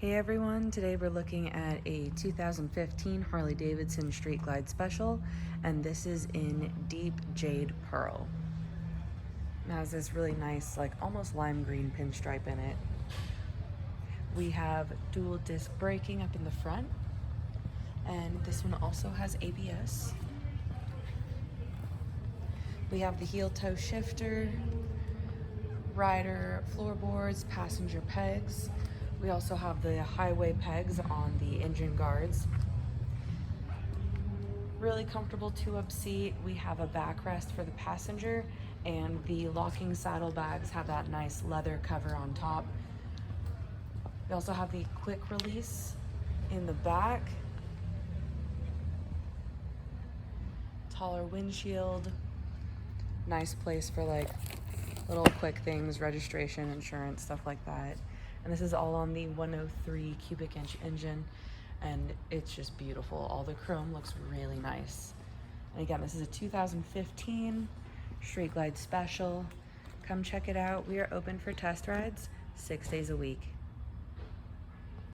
Hey everyone, today we're looking at a 2015 Harley Davidson Street Glide Special, and this is in deep jade pearl. It has this really nice, like almost lime green pinstripe in it. We have dual disc braking up in the front, and this one also has ABS. We have the heel toe shifter, rider floorboards, passenger pegs. We also have the highway pegs on the engine guards. Really comfortable two-up seat. We have a backrest for the passenger, and the locking saddlebags have that nice leather cover on top. We also have the quick release in the back. Taller windshield. Nice place for like little quick things, registration, insurance, stuff like that. And this is all on the 103 cubic inch engine, and it's just beautiful. All the chrome looks really nice. And again, this is a 2015 Street Glide Special. Come check it out. We are open for test rides 6 days a week.